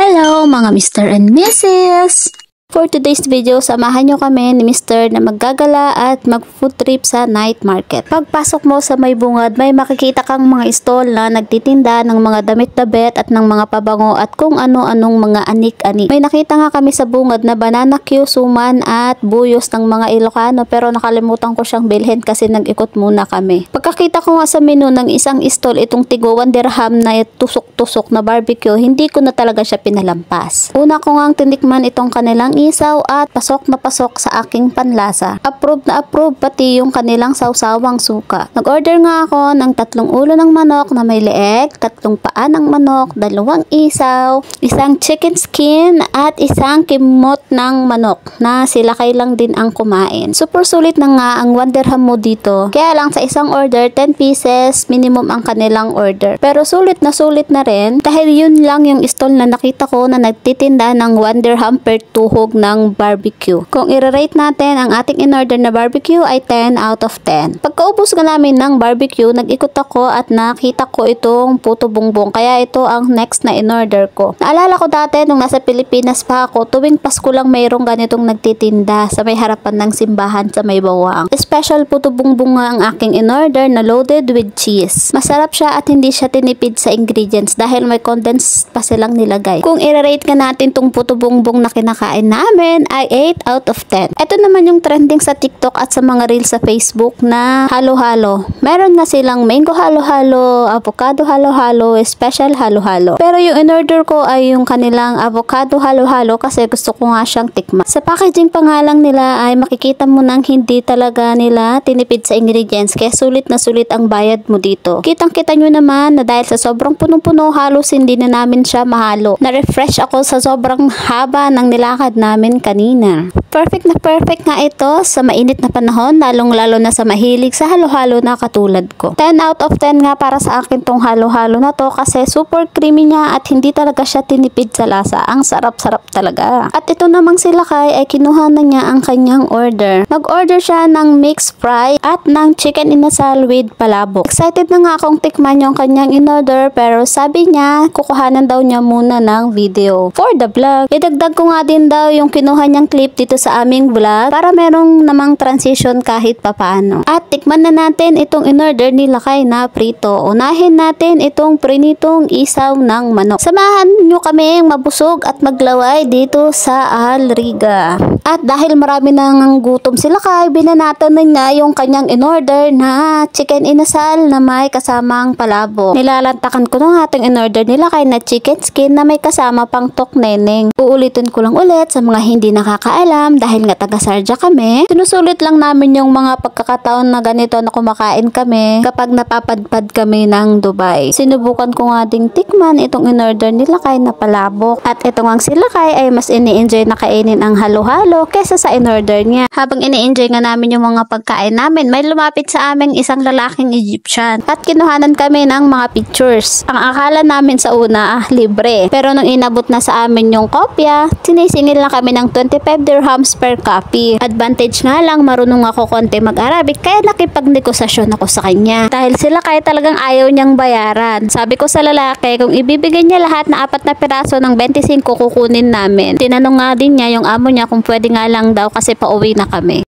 Hello mga Mr. and Mrs. For today's video, samahan nyo kami ni Mr. na maggagala at mag-food trip sa night market. Pagpasok mo sa may bungad, may makikita kang mga stall na nagtitinda ng mga damit-damit at ng mga pabango at kung ano-anong mga anik-anik. May nakita nga kami sa bungad na banana Q, suman at buyos ng mga Ilocano pero nakalimutan ko siyang bilhin kasi nag-ikot muna kami. Pagkakita ko nga sa menu ng isang stall itong tigo 1 dirham na tusok-tusok na barbecue, hindi ko na talaga siya pinalampas. Una ko nga tinikman itong kanilang isaw at pasok na pasok sa aking panlasa. Approve na approve pati yung kanilang sawsawang suka. Nag-order nga ako ng 3 ulo ng manok na may leeg, 3 paa ng manok, 2 isaw, isang chicken skin at isang kimot ng manok na sila kailang din ang kumain. Super sulit na nga ang 1 dirham mo dito. Kaya lang sa isang order 10 pieces minimum ang kanilang order. Pero sulit na rin dahil yun lang yung stall na nakita ko na nagtitinda ng 1 dirham per tuhog ng barbecue. Kung i-rate natin, ang ating in-order na barbecue ay 10 out of 10. Pagkaubos ka namin ng barbecue, nag-ikot ako at nakita ko itong puto bongbong. Kaya ito ang next na in-order ko. Naalala ko dati nung nasa Pilipinas pa ako, tuwing Pasko lang mayroong ganitong nagtitinda sa may harapan ng simbahan sa may bawang. Special puto bongbong nga ang aking in-order na loaded with cheese. Masarap siya at hindi siya tinipid sa ingredients dahil may condensed pa silang nilagay. Kung i-rate ka natin tong puto bongbong na kinakain namin ay 8 out of 10. Ito naman yung trending sa TikTok at sa mga reels sa Facebook na halo-halo. Meron na silang mango halo-halo, avocado halo-halo, special halo-halo. Pero yung in-order ko ay yung kanilang avocado halo-halo kasi gusto ko nga siyang tikman. Sa packaging pangalang nila ay makikita mo nang hindi talaga nila tinipid sa ingredients kaya sulit na sulit ang bayad mo dito. Kitang-kita nyo naman na dahil sa sobrang punong-puno halos hindi na namin siya mahalo. Na-refresh ako sa sobrang haba ng nilakad namin kanina. Perfect nga ito sa mainit na panahon, lalong-lalo na sa mahilig sa halo-halo na katulad ko. 10 out of 10 nga para sa akin tong halo-halo na to kasi super creamy niya at hindi talaga siya tinipid sa lasa. Ang sarap-sarap talaga. At ito namang si Lakay ay kinuha na niya ang kanyang order. Nag-order siya ng mixed fry at ng chicken inasal with palabok. Excited na nga akong tikman yung kanyang in-order pero sabi niya kukuhanan daw niya muna ng video for the vlog. Idagdag ko nga din daw yung kinuha niyang clip dito sa aming vlog para merong namang transition kahit papaano. At tikman na natin itong in-order ni Lakay na prito. Unahin natin itong prinitong isaw ng manok. Samahan nyo kami mabusog at maglaway dito sa Al Riga. At dahil marami nang gutom si Lakay, binanatan na niya yung kanyang in-order na chicken inasal na may kasamang palabok. Nilalantakan ko ng ating in-order ni Lakay na chicken skin na may kasama pang tok neneng. Uulitin ko lang ulit sa mga hindi nakakaalam dahil nga taga-Sharjah kami. Sinusulit lang namin yung mga pagkakataon na ganito na kumakain kami kapag napapadpad kami ng Dubai. Sinubukan ko nga ding tikman itong in-order ni Lakay na palabok. At ito nga si Lakay ay mas ini-enjoy na kainin ang halo-halo kesa sa in-order niya. Habang ini-enjoy nga namin yung mga pagkain namin, may lumapit sa aming isang lalaking Egyptian at kinuhanan kami ng mga pictures. Ang akala namin sa una libre. Pero nung inabot na sa amin yung kopya, sinisingil na kami ng 25 dirhams per copy. Advantage nga lang marunong ako konti mag-Arabic kaya nakipagnegosasyon ako sa kanya. Dahil sila kaya talagang ayaw niyang bayaran. Sabi ko sa lalaki kung ibibigay niya lahat na 4 na piraso ng 25 kukunin namin. Tinanong nga din niya yung amo niya kung pwede nga lang daw kasi pauwi na kami.